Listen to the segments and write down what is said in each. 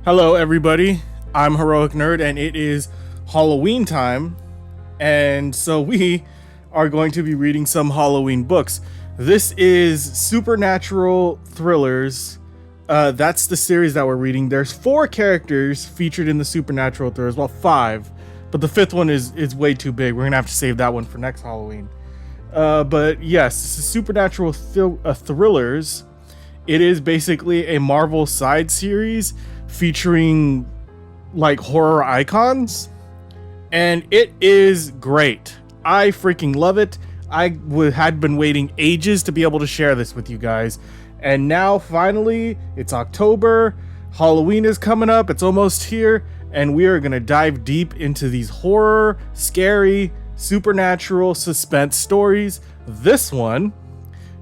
Hello, everybody. I'm HeroicNerd, and it is Halloween time. And so we are going to be reading some Halloween books. This is Supernatural Thrillers. That's the series that we're reading. There's 4 characters featured in the Supernatural Thrillers. Well, 5. But the 5th one is way too big. We're going to have to save that one for next Halloween. But yes, this is Supernatural Thrillers. It is basically a Marvel side series featuring like horror icons, and it is great. I freaking love it. I had been waiting ages to be able to share this with you guys, and now finally it's October. Halloween is coming up. It's almost here, and we are gonna dive deep into these horror, scary, supernatural suspense stories. This one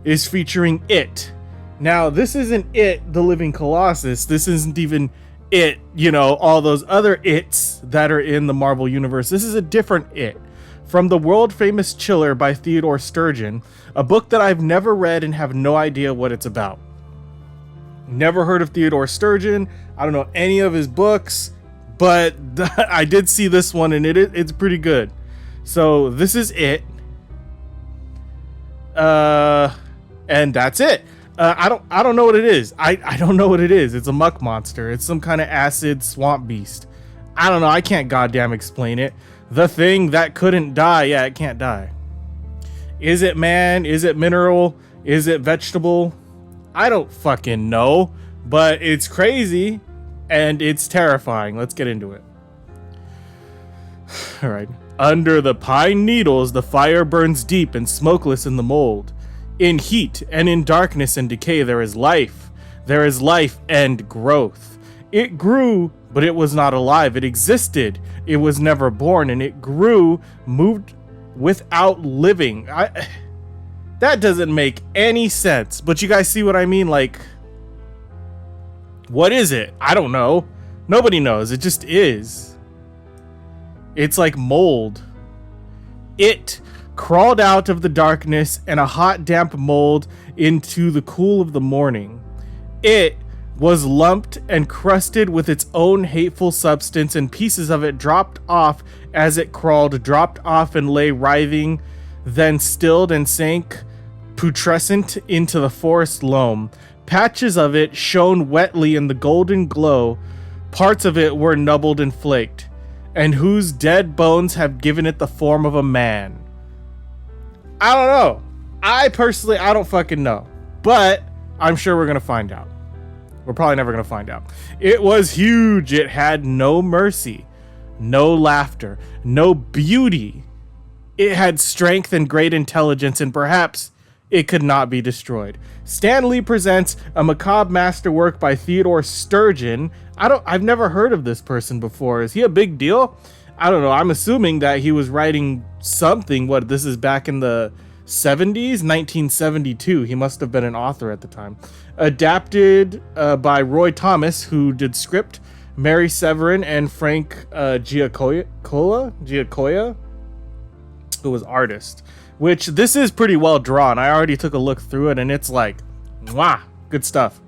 is featuring It. Now, this isn't It, the Living Colossus. This isn't even It, all those other It's that are in the Marvel Universe. This is a different It. From the world famous Chiller by Theodore Sturgeon, a book that I've never read and have no idea what it's about. Never heard of Theodore Sturgeon. I don't know any of his books, but I did see this one and it's pretty good. So this is It. And that's it. I don't know what it is. I don't know what it is. It's a muck monster. It's some kind of acid swamp beast. I don't know. I can't goddamn explain it. The thing that couldn't die. Yeah, it can't die. Is it man? Is it mineral? Is it vegetable? I don't fucking know. But it's crazy and it's terrifying. Let's get into it. All right. Under the pine needles, the fire burns deep and smokeless in the mold. In heat and in darkness and decay, there is life. There is life and growth. It grew, but it was not alive. It existed. It was never born, and it grew, moved without living. That doesn't make any sense. But you guys see what I mean? Like, what is it? I don't know. Nobody knows. It just is. It's like mold. It crawled out of the darkness and a hot, damp mold into the cool of the morning. It was lumped and crusted with its own hateful substance, and pieces of it dropped off as it crawled, dropped off and lay writhing, then stilled and sank putrescent into the forest loam. Patches of it shone wetly in the golden glow. Parts of it were nubbled and flaked, and whose dead bones have given it the form of a man. I don't know. I don't fucking know. But I'm sure we're going to find out. We're probably never going to find out. It was huge. It had no mercy, no laughter, no beauty. It had strength and great intelligence, and perhaps it could not be destroyed. Stan Lee presents a macabre masterwork by Theodore Sturgeon. I've never heard of this person before. Is he a big deal? I don't know. I'm assuming that he was writing something. What, this is back in the 70s? 1972. He must have been an author at the time. Adapted by Roy Thomas, who did script, Mary Severin, and Frank Giacoia, who was artist. Which, this is pretty well drawn. I already took a look through it, and it's like, mwah, good stuff.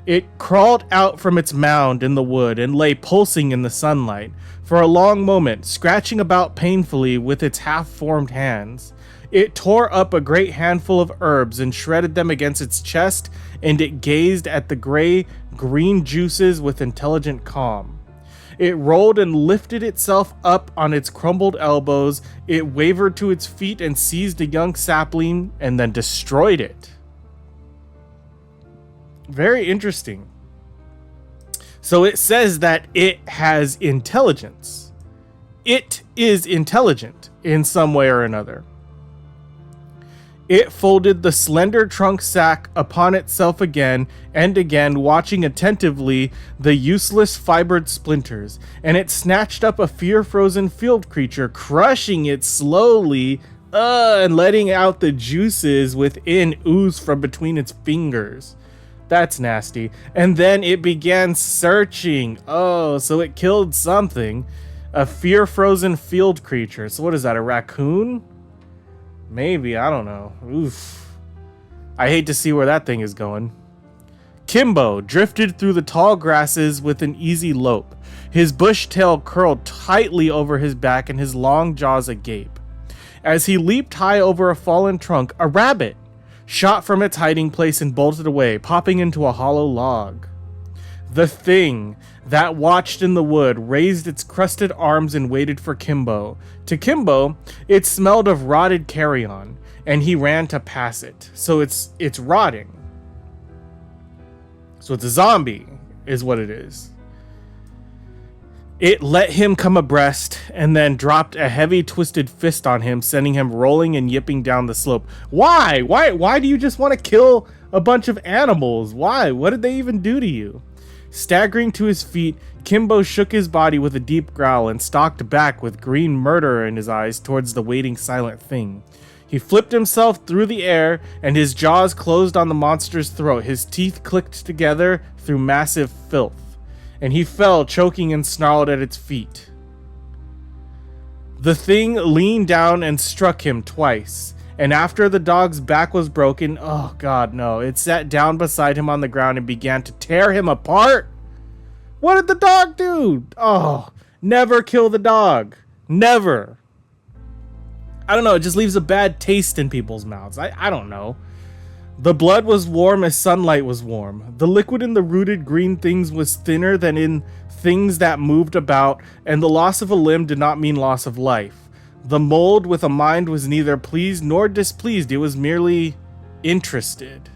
It crawled out from its mound in the wood and lay pulsing in the sunlight for a long moment, scratching about painfully with its half-formed hands. It tore up a great handful of herbs and shredded them against its chest, and it gazed at the gray-green juices with intelligent calm. It rolled and lifted itself up on its crumbled elbows. It wavered to its feet and seized a young sapling and then destroyed it. Very interesting. So it says that it has intelligence. It is intelligent in some way or another. It folded the slender trunk sack upon itself again and again, watching attentively the useless fibered splinters, and it snatched up a fear-frozen field creature, crushing it slowly, and letting out the juices within ooze from between its fingers. That's nasty. And then it began searching. Oh, so it killed something. A fear-frozen field creature. So what is that, a raccoon? Maybe, I don't know. Oof. I hate to see where that thing is going. Kimbo drifted through the tall grasses with an easy lope, his bush tail curled tightly over his back and his long jaws agape. As he leaped high over a fallen trunk, a rabbit shot from its hiding place and bolted away, popping into a hollow log. The thing that watched in the wood raised its crusted arms and waited for Kimbo. To Kimbo, it smelled of rotted carrion, and he ran to pass it. So it's rotting. So it's a zombie, is what it is. It let him come abreast and then dropped a heavy twisted fist on him, sending him rolling and yipping down the slope. Why? Why do you just want to kill a bunch of animals? Why? What did they even do to you? Staggering to his feet, Kimbo shook his body with a deep growl and stalked back with green murder in his eyes towards the waiting silent thing. He flipped himself through the air, and his jaws closed on the monster's throat. His teeth clicked together through massive filth, and he fell, choking and snarled at its feet. The thing leaned down and struck him twice, and after the dog's back was broken, oh god no, it sat down beside him on the ground and began to tear him apart. What did the dog do? Oh, never kill the dog. Never. I don't know, it just leaves a bad taste in people's mouths. I don't know. The blood was warm as sunlight was warm. The liquid in the rooted green things was thinner than in things that moved about, and the loss of a limb did not mean loss of life. The mold with a mind was neither pleased nor displeased. It was merely interested.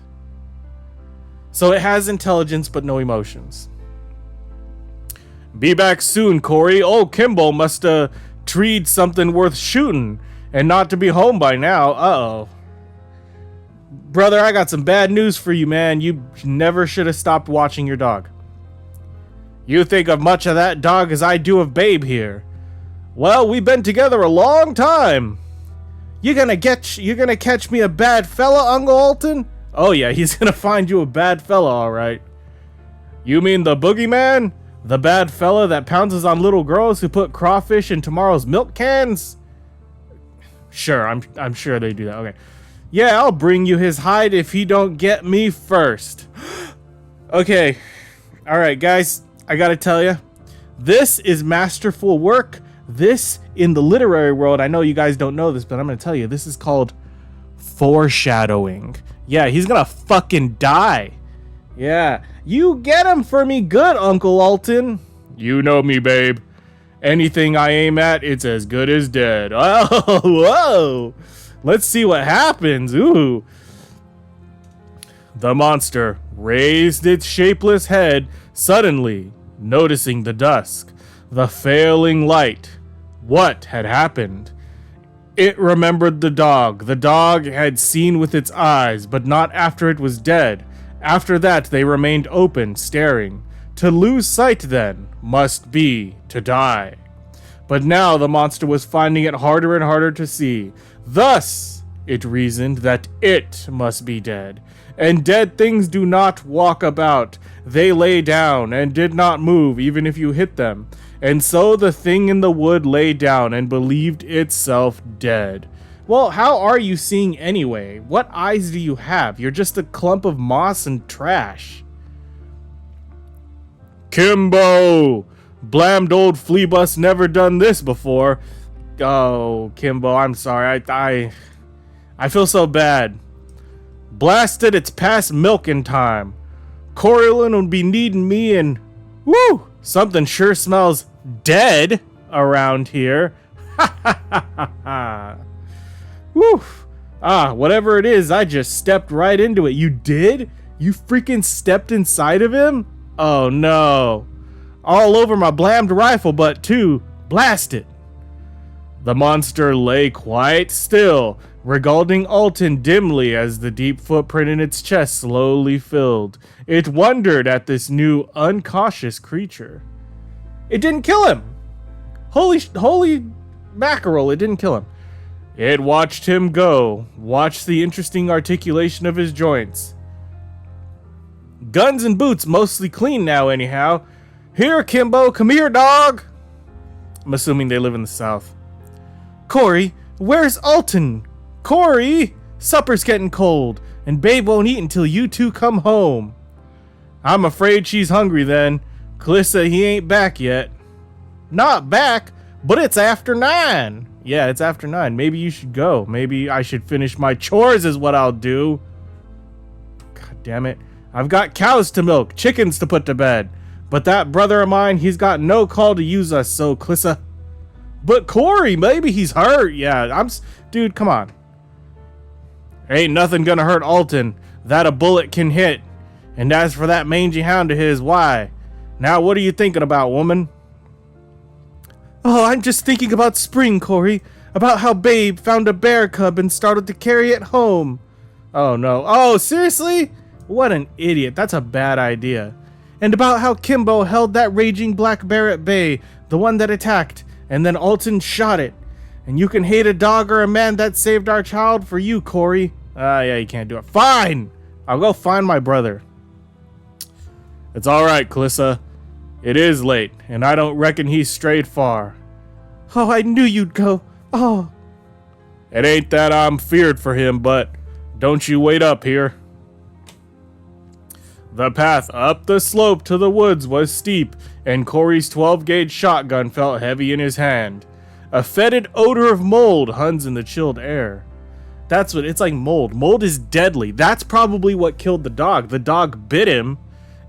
So it has intelligence but no emotions. Be back soon, Corey. Oh, Kimbo musta treed something worth shooting. And not to be home by now. Uh-oh. Brother, I got some bad news for you, man. You never should have stopped watching your dog. You think of much of that dog as I do of Babe here. Well, we've been together a long time. You gonna catch me a bad fella, Uncle Alton? Oh yeah, he's gonna find you a bad fella, alright. You mean the boogeyman? The bad fella that pounces on little girls who put crawfish in tomorrow's milk cans? Sure, I'm sure they do that. Okay. Yeah, I'll bring you his hide if he don't get me first. Okay. All right, guys, I got to tell you, this is masterful work. This in the literary world, I know you guys don't know this, but I'm going to tell you, this is called foreshadowing. Yeah, he's going to fucking die. Yeah. You get him for me good, Uncle Alton. You know me, babe. Anything I aim at, it's as good as dead. Oh, whoa. Let's see what happens. Ooh. The monster raised its shapeless head, suddenly noticing the dusk, the failing light. What had happened? It remembered the dog. The dog had seen with its eyes, but not after it was dead. After that, they remained open, staring. To lose sight, then, must be to die. But now the monster was finding it harder and harder to see. Thus, it reasoned that it must be dead. And dead things do not walk about. They lay down and did not move, even if you hit them. And so the thing in the wood lay down and believed itself dead. Well, how are you seeing anyway? What eyes do you have? You're just a clump of moss and trash. Kimbo! Blammed old flea bus never done this before. Oh, Kimbo, I'm sorry. I feel so bad. Blasted, it's past milking time. Corylin would be needing me and... Woo! Something sure smells dead around here. Ha ha ha ha ha. Woo! Ah, whatever it is, I just stepped right into it. You did? You freaking stepped inside of him? Oh no. All over my blammed rifle butt too. Blast it. The monster lay quite still, regarding Alton dimly as the deep footprint in its chest slowly filled. It wondered at this new, uncautious creature. It didn't kill him. Holy mackerel, it didn't kill him. It watched him go, watched the interesting articulation of his joints. Guns and boots mostly clean now anyhow. Here, Kimbo, come here, dog. I'm assuming they live in the south. Corey, where's Alton? Corey, supper's getting cold, and Babe won't eat until you two come home. I'm afraid she's hungry then. Calissa, he ain't back yet. Not back? But it's after 9. Yeah, it's after 9. Maybe you should go. Maybe I should finish my chores is what I'll do. God damn it. I've got cows to milk, chickens to put to bed. But that brother of mine, he's got no call to use us, so Calissa. But Corey, maybe he's hurt. Yeah, dude, come on. Ain't nothing gonna hurt Alton that a bullet can hit. And as for that mangy hound of his, why? Now what are you thinking about, woman? Oh, I'm just thinking about spring, Corey. About how Babe found a bear cub and started to carry it home. Oh no. Oh, seriously? What an idiot. That's a bad idea. And about how Kimbo held that raging black bear at bay, the one that attacked, and then Alton shot it. And you can hate a dog or a man that saved our child for you, Corey. Yeah, you can't do it. Fine! I'll go find my brother. It's alright, Calissa. It is late, and I don't reckon he's strayed far. Oh, I knew you'd go. Oh. It ain't that I'm feared for him, but don't you wait up here. The path up the slope to the woods was steep, and Corey's 12-gauge shotgun felt heavy in his hand. A fetid odor of mold hung in the chilled air. That's what it's like. Mold. Mold is deadly. That's probably what killed the dog. The dog bit him,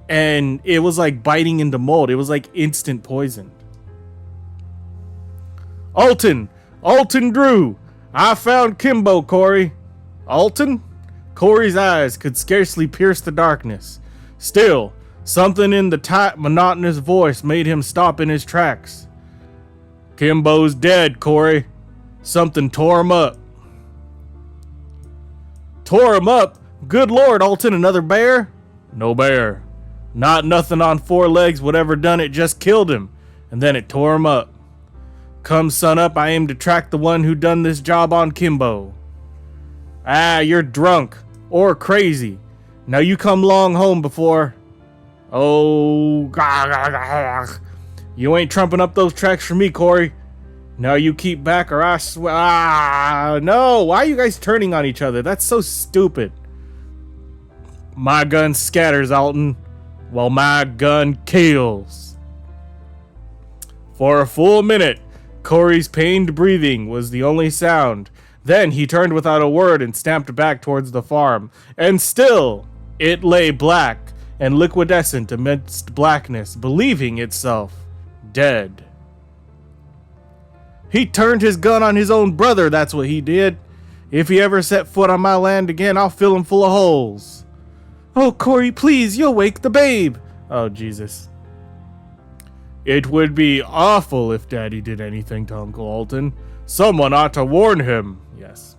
and it was like biting into mold. It was like instant poison. Alton Drew, I found Kimbo, Corey. Alton? Corey's eyes could scarcely pierce the darkness. Still, something in the tight, monotonous voice made him stop in his tracks. Kimbo's dead, Corey. Something tore him up. Tore him up? Good Lord, Alton, another bear? No bear. Not nothing on 4 legs would ever done it, just killed him. And then it tore him up. Come sun up, I aim to track the one who done this job on Kimbo. Ah, you're drunk. Or crazy. Now you come long home before... Oh... You ain't trumping up those tracks for me, Corey. Now you keep back or I swear... Ah, no! Why are you guys turning on each other? That's so stupid. My gun scatters, Alton, while my gun kills. For a full minute, Corey's pained breathing was the only sound. Then he turned without a word and stamped back towards the farm. And still, it lay black and liquidescent amidst blackness, believing itself dead. He turned his gun on his own brother, that's what he did. If he ever set foot on my land again, I'll fill him full of holes. Oh, Corey, please, you'll wake the babe. Oh, Jesus. It would be awful if Daddy did anything to Uncle Alton. Someone ought to warn him. Yes.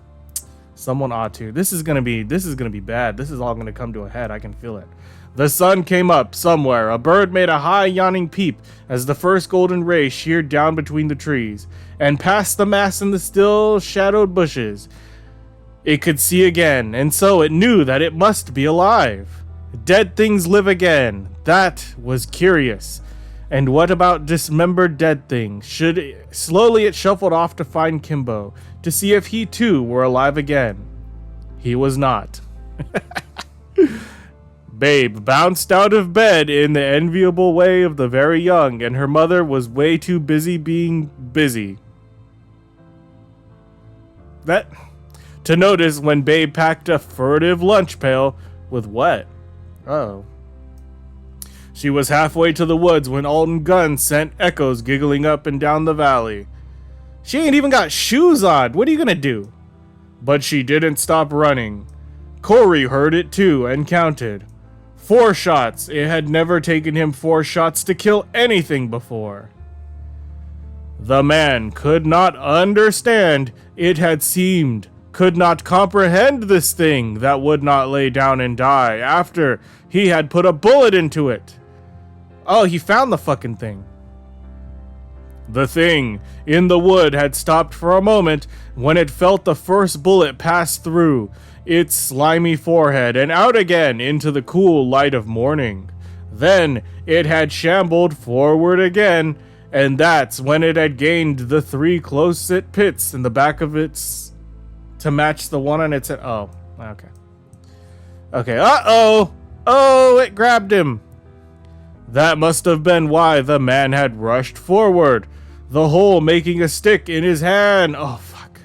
Someone ought to. This is gonna be bad. This is all gonna come to a head. I can feel it. The sun came up somewhere. A bird made a high yawning peep as the first golden ray sheared down between the trees and past the mass in the still shadowed bushes. It could see again, and so it knew that it must be alive. Dead things live again. That was curious. And what about dismembered dead things? Slowly it shuffled off to find Kimbo, to see if he too were alive again. He was not. Babe bounced out of bed in the enviable way of the very young, and her mother was way too busy being busy. To notice when Babe packed a furtive lunch pail with what? Oh. She was halfway to the woods when Alton's gun sent echoes giggling up and down the valley. She ain't even got shoes on. What are you gonna do? But she didn't stop running. Corey heard it too and counted. 4 shots. It had never taken him 4 shots to kill anything before. The man could not understand. It had seemed. Could not comprehend this thing that would not lay down and die after he had put a bullet into it. Oh, he found the fucking thing. The thing in the wood had stopped for a moment when it felt the first bullet pass through its slimy forehead and out again into the cool light of morning. Then it had shambled forward again, and that's when it had gained the 3 close-sit pits in the back of its to match the one on its head. Oh, okay. Okay, uh-oh! Oh, it grabbed him. That must have been why the man had rushed forward, the hole making a stick in his hand. Oh, fuck.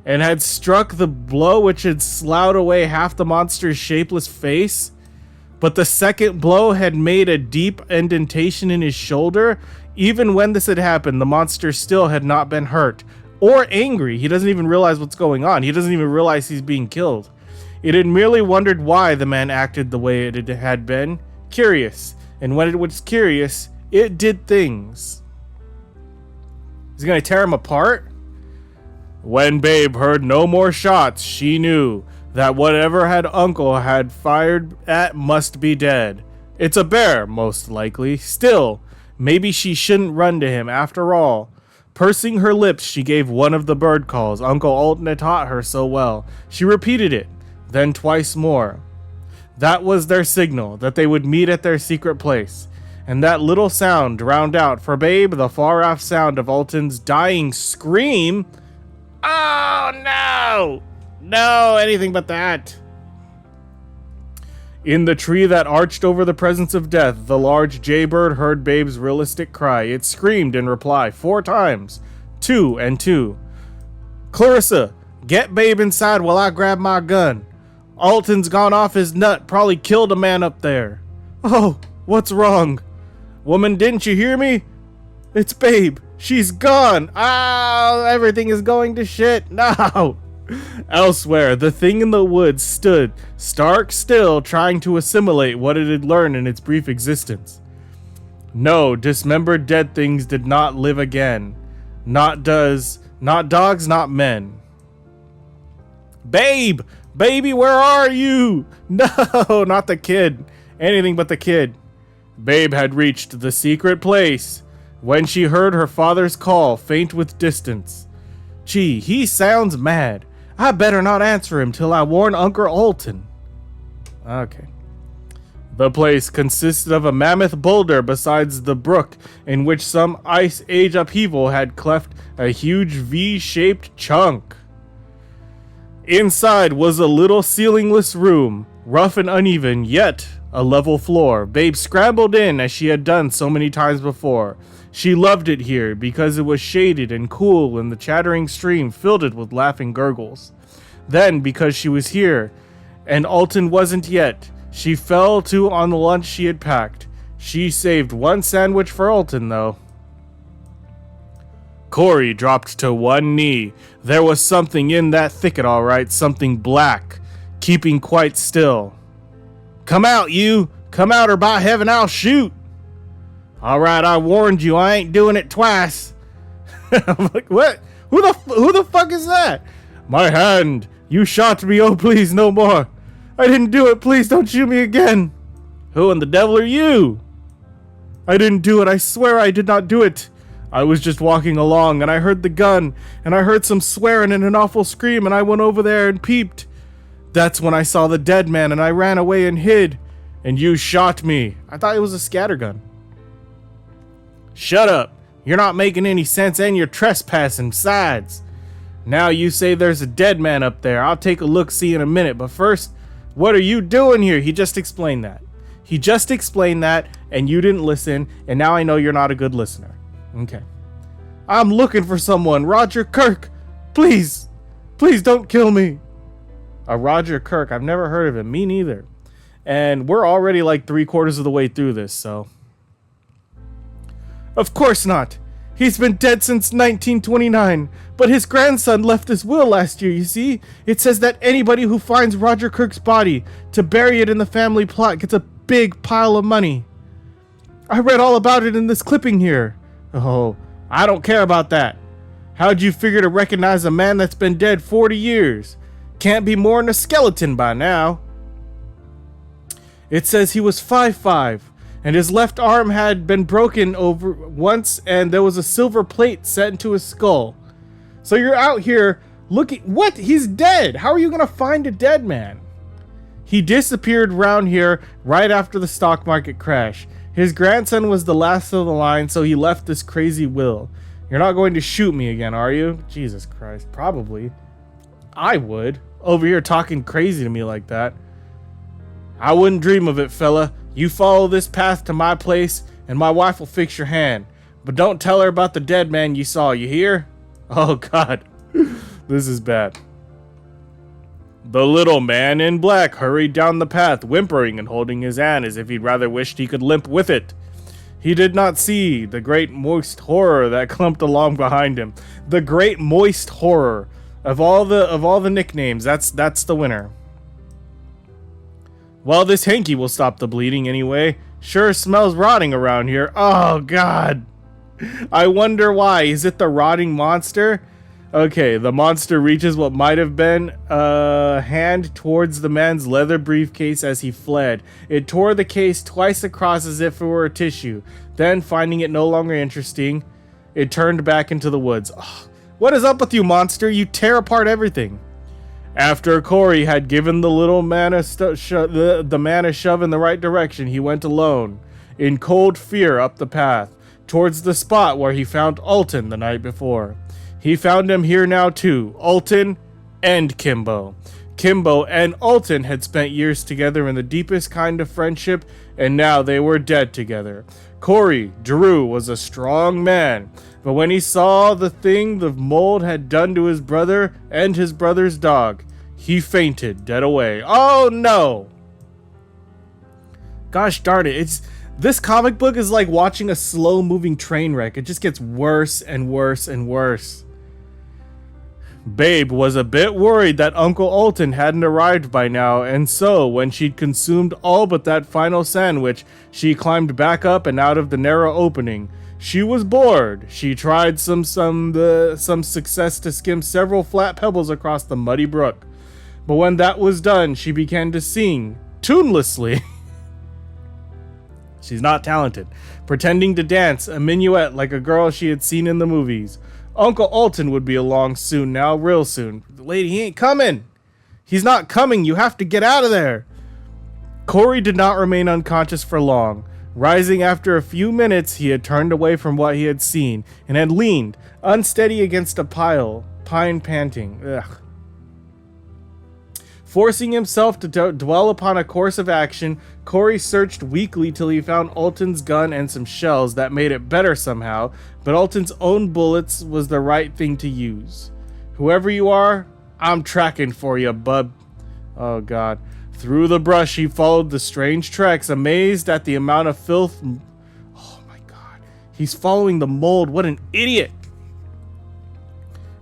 And had struck the blow which had sloughed away half the monster's shapeless face. But the second blow had made a deep indentation in his shoulder. Even when this had happened, the monster still had not been hurt or angry. He doesn't even realize what's going on. He doesn't even realize he's being killed. It had merely wondered why the man acted the way it had been. Curious. And when it was curious, it did things. He's gonna tear him apart? When Babe heard no more shots, she knew that whatever Uncle had fired at must be dead. It's a bear, most likely. Still, maybe she shouldn't run to him after all. Pursing her lips, she gave one of the bird calls Uncle Alton had taught her so well. She repeated it, then twice more. That was their signal, that they would meet at their secret place. And that little sound drowned out for Babe the far-off sound of Alton's dying scream. Oh, no! No, anything but that. In the tree that arched over the presence of death, the large jaybird heard Babe's realistic cry. It screamed in reply 4 times. 2 and 2. Clarissa, get Babe inside while I grab my gun. Alton's gone off his nut, probably killed a man up there. Oh, what's wrong? Woman, didn't you hear me? It's Babe. She's gone. Ah, everything is going to shit. No. Elsewhere, the thing in the woods stood, stark still, trying to assimilate what it had learned in its brief existence. No, dismembered dead things did not live again. Not dogs, not men. Babe! Baby, where are you? No, not the kid. Anything but the kid. Babe had reached the secret place when she heard her father's call, faint with distance. Gee, he sounds mad. I better not answer him till I warn Uncle Alton. Okay. The place consisted of a mammoth boulder besides the brook in which some ice age upheaval had cleft a huge V-shaped chunk. Inside was a little ceilingless room, rough and uneven, yet a level floor. Babe scrambled in as she had done so many times before. She loved it here because it was shaded and cool and the chattering stream filled it with laughing gurgles. Then, because she was here, and Alton wasn't yet, she fell to on the lunch she had packed. She saved one sandwich for Alton, though. Corey dropped to one knee. There was something in that thicket, all right, something black, keeping quite still. Come out, you! Come out, or by heaven, I'll shoot! All right, I warned you, I ain't doing it twice. I'm like, what? Who the fuck is that? My hand! You shot me, oh please, no more. I didn't do it, please don't shoot me again. Who in the devil are you? I didn't do it, I swear I did not do it. I was just walking along and I heard the gun and I heard some swearing and an awful scream and I went over there and peeped. That's when I saw the dead man and I ran away and hid. And you shot me. I thought it was a scattergun. Shut up. You're not making any sense and you're trespassing besides. Now you say there's a dead man up there. I'll take a look-see in a minute. But first, what are you doing here? He just explained that. He just explained that and you didn't listen. And now I know you're not a good listener. Okay. I'm looking for someone. Roger Kirk. Please. Please don't kill me. A Roger Kirk. I've never heard of him. Me neither. And we're already like 3/4 of the way through this, so. Of course not. He's been dead since 1929. But his grandson left his will last year, you see? It says that anybody who finds Roger Kirk's body to bury it in the family plot gets a big pile of money. I read all about it in this clipping here. Oh, I don't care about that. How'd you figure to recognize a man that's been dead 40 years? Can't be more than a skeleton by now. It says he was 5'5", and his left arm had been broken over once, and there was a silver plate set into his skull. So you're out here looking... What? He's dead! How are you gonna find a dead man? He disappeared around here right after the stock market crash. His grandson was the last of the line, so he left this crazy will. You're not going to shoot me again, are you? Jesus Christ, probably. I would. Over here talking crazy to me like that. I wouldn't dream of it, fella. You follow this path to my place, and my wife will fix your hand. But don't tell her about the dead man you saw, you hear? Oh, God. This is bad. The little man in black hurried down the path, whimpering and holding his hand as if he'd rather wished he could limp with it. He did not see the great moist horror that clumped along behind him. The great moist horror. Of all the nicknames, that's the winner. Well, this hanky will stop the bleeding anyway. Sure smells rotting around here. Oh, God. I wonder why. Is it the rotting monster? Okay, the monster reaches what might have been a hand towards the man's leather briefcase as he fled. It tore the case twice across as if it were a tissue. Then, finding it no longer interesting, it turned back into the woods. Ugh, what is up with you, monster? You tear apart everything. After Corey had given the little man the man a shove in the right direction, he went alone, in cold fear, up the path, towards the spot where he found Alton the night before. He found him here now too, Alton and Kimbo. Kimbo and Alton had spent years together in the deepest kind of friendship, and now they were dead together. Corey, Drew, was a strong man, but when he saw the thing the mold had done to his brother and his brother's dog, he fainted dead away. Oh no! Gosh darn it, this comic book is like watching a slow-moving train wreck. It just gets worse and worse and worse. Babe was a bit worried that Uncle Alton hadn't arrived by now, and so, when she'd consumed all but that final sandwich, she climbed back up and out of the narrow opening. She was bored. She tried some success to skim several flat pebbles across the muddy brook. But when that was done, she began to sing, tunelessly. She's not talented. Pretending to dance a minuet like a girl she had seen in the movies. Uncle Alton would be along soon now, real soon. Lady, he ain't coming. He's not coming. You have to get out of there. Corey did not remain unconscious for long. Rising after a few minutes, he had turned away from what he had seen and had leaned, unsteady against a pine panting. Ugh. Forcing himself to dwell upon a course of action, Corey searched weakly till he found Alton's gun and some shells that made it better somehow, but Alton's own bullets was the right thing to use. Whoever you are, I'm tracking for you, bub. Oh, God. Through the brush, he followed the strange tracks, amazed at the amount of filth. Oh, my God. He's following the mold. What an idiot.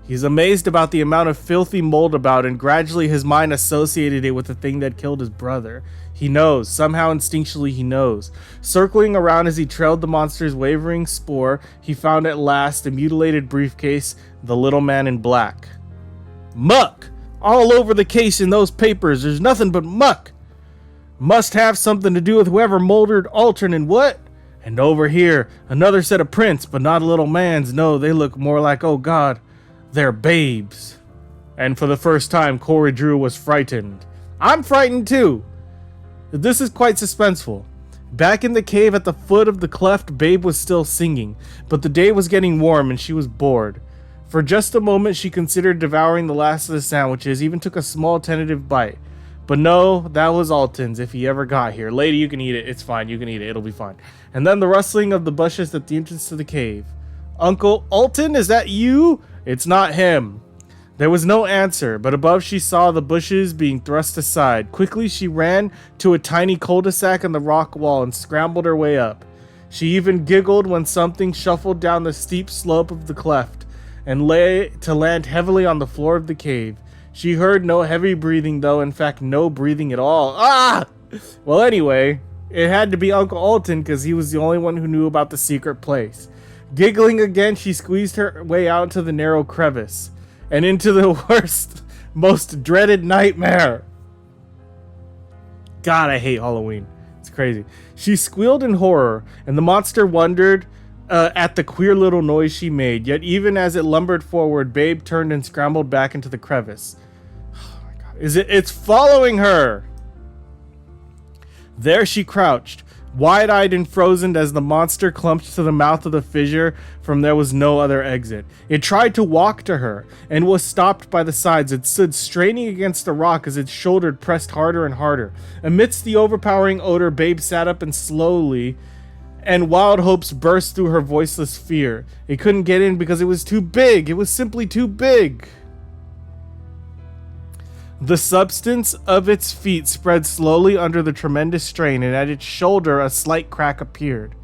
He's amazed about the amount of filthy mold about, and gradually his mind associated it with the thing that killed his brother. He knows. Somehow instinctually he knows. Circling around as he trailed the monster's wavering spoor, he found at last a mutilated briefcase, the little man in black. Muck! All over the case in those papers. There's nothing but muck. Must have something to do with whoever molded Alton and what? And over here, another set of prints, but not a little man's. No, they look more like, oh God, they're babes. And for the first time, Corey Drew was frightened. I'm frightened too. This is quite suspenseful. Back in the cave at the foot of the cleft, Babe was still singing, but the day was getting warm and she was bored. For just a moment, she considered devouring the last of the sandwiches, even took a small tentative bite. But no, that was Alton's if he ever got here. Lady, you can eat it. It's fine. You can eat it. It'll be fine. And then the rustling of the bushes at the entrance to the cave. Uncle Alton, is that you? It's not him. There was no answer, but above she saw the bushes being thrust aside. Quickly she ran to a tiny cul-de-sac in the rock wall and scrambled her way up. She even giggled when something shuffled down the steep slope of the cleft and lay to land heavily on the floor of the cave. She heard no heavy breathing though, in fact no breathing at all. Ah! Well anyway, it had to be Uncle Alton because he was the only one who knew about the secret place. Giggling again, she squeezed her way out into the narrow crevice and into the worst, most dreaded nightmare. God, I hate Halloween. It's crazy. She squealed in horror, and the monster wondered at the queer little noise she made. Yet even as it lumbered forward, Babe turned and scrambled back into the crevice. Oh my God. It's following her! There she crouched, Wide-eyed and frozen as the monster clumped to the mouth of the fissure, from there was no other exit. It tried to walk to her, and was stopped by the sides. It stood straining against the rock as its shoulder pressed harder and harder. Amidst the overpowering odor, Babe sat up and slowly, and wild hopes burst through her voiceless fear. It couldn't get in because it was too big. It was simply too big. The substance of its feet spread slowly under the tremendous strain, and at its shoulder a slight crack appeared.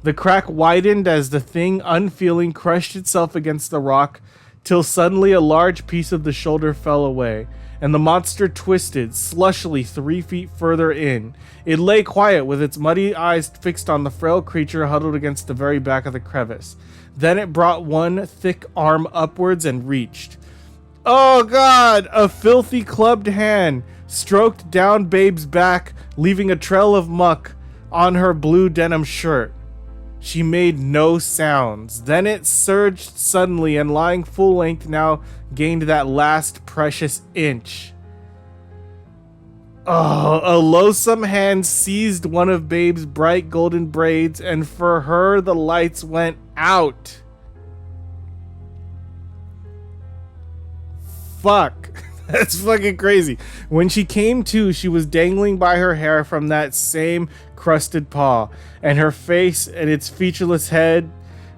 The crack widened as the thing, unfeeling, crushed itself against the rock, till suddenly a large piece of the shoulder fell away, and the monster twisted, slushily 3 feet further in. It lay quiet, with its muddy eyes fixed on the frail creature huddled against the very back of the crevice. Then it brought one thick arm upwards and reached. Oh God! A filthy clubbed hand stroked down Babe's back, leaving a trail of muck on her blue denim shirt. She made no sounds. Then it surged suddenly, and lying full length now gained that last precious inch. Oh, a loathsome hand seized one of Babe's bright golden braids, and for her the lights went out. Fuck. That's fucking crazy. When she came to, she was dangling by her hair from that same crusted paw, and her face and its featureless head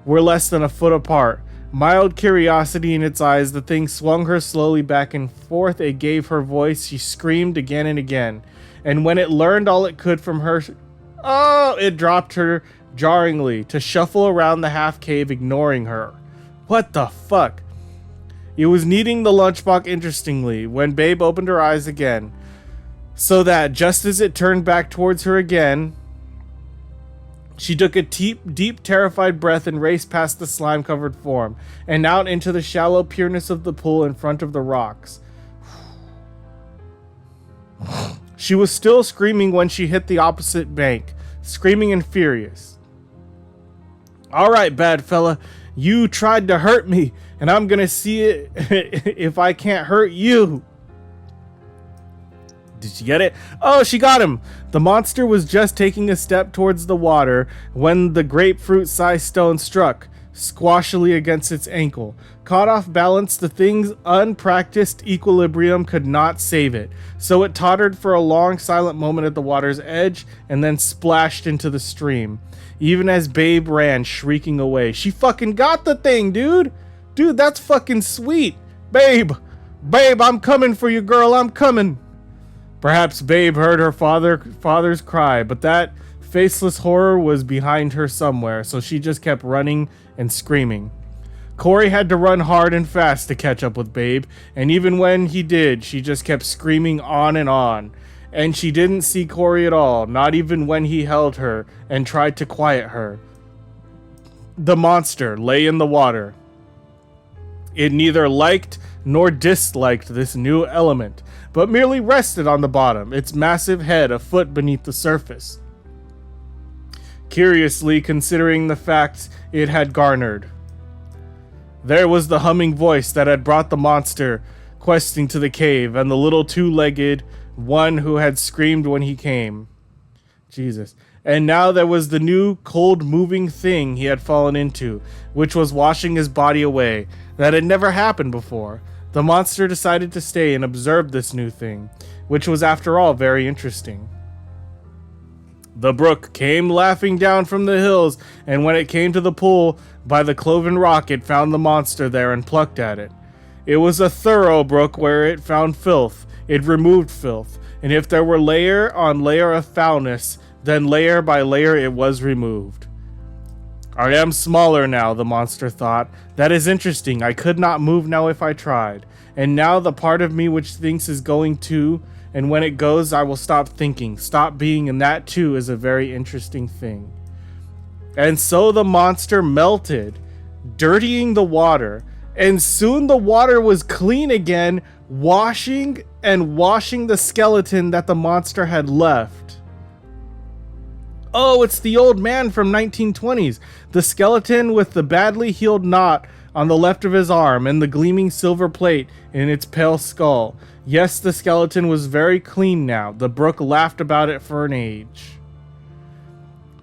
were less than a foot apart. Mild curiosity in its eyes, the thing swung her slowly back and forth. It gave her voice. She screamed again and again. And when it learned all it could from her, it dropped her jarringly to shuffle around the half cave, ignoring her. What the fuck? It was kneading the lunchbox interestingly when Babe opened her eyes again, so that just as it turned back towards her again, she took a deep, terrified breath and raced past the slime-covered form and out into the shallow pureness of the pool in front of the rocks. She was still screaming when she hit the opposite bank, screaming and furious. All right, bad fella, you tried to hurt me, and I'm gonna see it if I can't hurt you. Did she get it? Oh, she got him. The monster was just taking a step towards the water when the grapefruit-sized stone struck squashily against its ankle. Caught off balance, the thing's unpracticed equilibrium could not save it, so it tottered for a long, silent moment at the water's edge and then splashed into the stream, even as Babe ran, shrieking away. She fucking got the thing, dude! Dude, that's fucking sweet! Babe! Babe, I'm coming for you, girl, I'm coming! Perhaps Babe heard her father's cry, but that faceless horror was behind her somewhere, so she just kept running and screaming. Corey had to run hard and fast to catch up with Babe, and even when he did, she just kept screaming on, and she didn't see Corey at all, not even when he held her and tried to quiet her. The monster lay in the water. It neither liked nor disliked this new element, but merely rested on the bottom, its massive head a foot beneath the surface. Curiously, considering the facts it had garnered. There was the humming voice that had brought the monster questing to the cave, and the little two-legged one who had screamed when he came. Jesus. And now there was the new, cold, moving thing he had fallen into, which was washing his body away. That had never happened before. The monster decided to stay and observe this new thing, which was after all very interesting. The brook came laughing down from the hills, and when it came to the pool by the cloven rock, it found the monster there and plucked at it. It was a thorough brook where it found filth. It removed filth, and if there were layer on layer of foulness, then layer by layer it was removed. I am smaller now, the monster thought. That is interesting. I could not move now if I tried. And now the part of me which thinks is going to, and when it goes, I will stop thinking, stop being, and that too is a very interesting thing. And so the monster melted, dirtying the water, and soon the water was clean again, washing the skeleton that the monster had left. Oh, it's the old man from 1920s, the skeleton with the badly healed knot on the left of his arm and the gleaming silver plate in its pale skull. Yes, the skeleton was very clean now. The brook laughed about it for an age.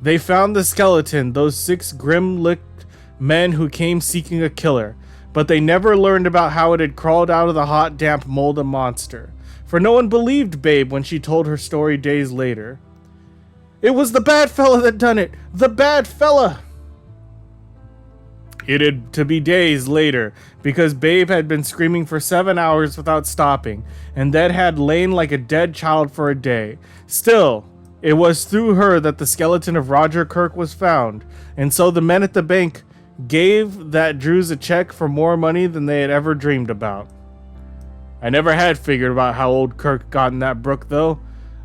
They found the skeleton, those 6 grim-lipped men who came seeking a killer, but they never learned about how it had crawled out of the hot, damp mold and monster. For no one believed Babe when she told her story days later. It was the bad fella that done it! The bad fella! It had to be days later, because Babe had been screaming for 7 hours without stopping, and then had lain like a dead child for a day. Still, it was through her that the skeleton of Roger Kirk was found, and so the men at the bank gave that Drews a check for more money than they had ever dreamed about. I never had figured about how old Kirk got in that brook, though.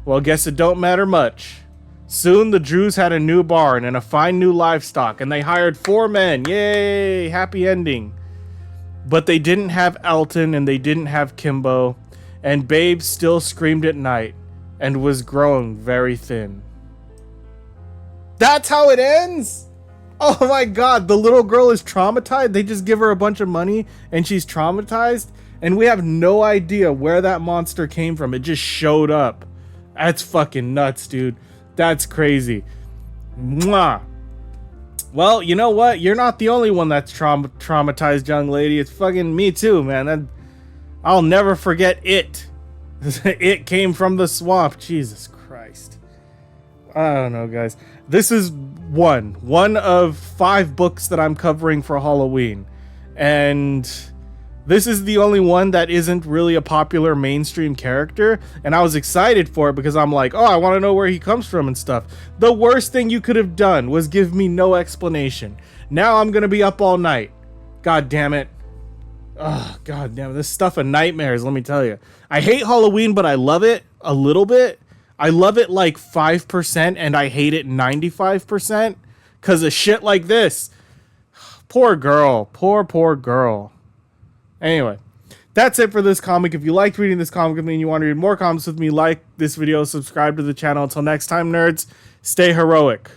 Well, guess it don't matter much. Soon the Drews had a new barn and a fine new livestock, and they hired 4 men. Yay! Happy ending. But they didn't have Elton, and they didn't have Kimbo, and Babe still screamed at night and was growing very thin. That's how it ends? Oh my god, the little girl is traumatized? They just give her a bunch of money and she's traumatized? And we have no idea where that monster came from. It just showed up. That's fucking nuts, dude. That's crazy. Mwah. Well, you know what? You're not the only one that's traumatized, young lady. It's fucking me too, man. I'll never forget it. It came from the swamp. Jesus Christ. I don't know, guys. This is one of 5 books that I'm covering for Halloween. And this is the only one that isn't really a popular mainstream character, and I was excited for it because I'm like, oh, I want to know where he comes from and stuff. The worst thing you could have done was give me no explanation. Now I'm gonna be up all night. God damn it. Oh, god damn it. This stuff of nightmares, let me tell you. I hate Halloween, but I love it a little bit. I love it like 5%, and I hate it 95% because of shit like this. Poor girl. Poor girl. Anyway, that's it for this comic. If you liked reading this comic with me and you want to read more comics with me, like this video, subscribe to the channel. Until next time, nerds, stay heroic.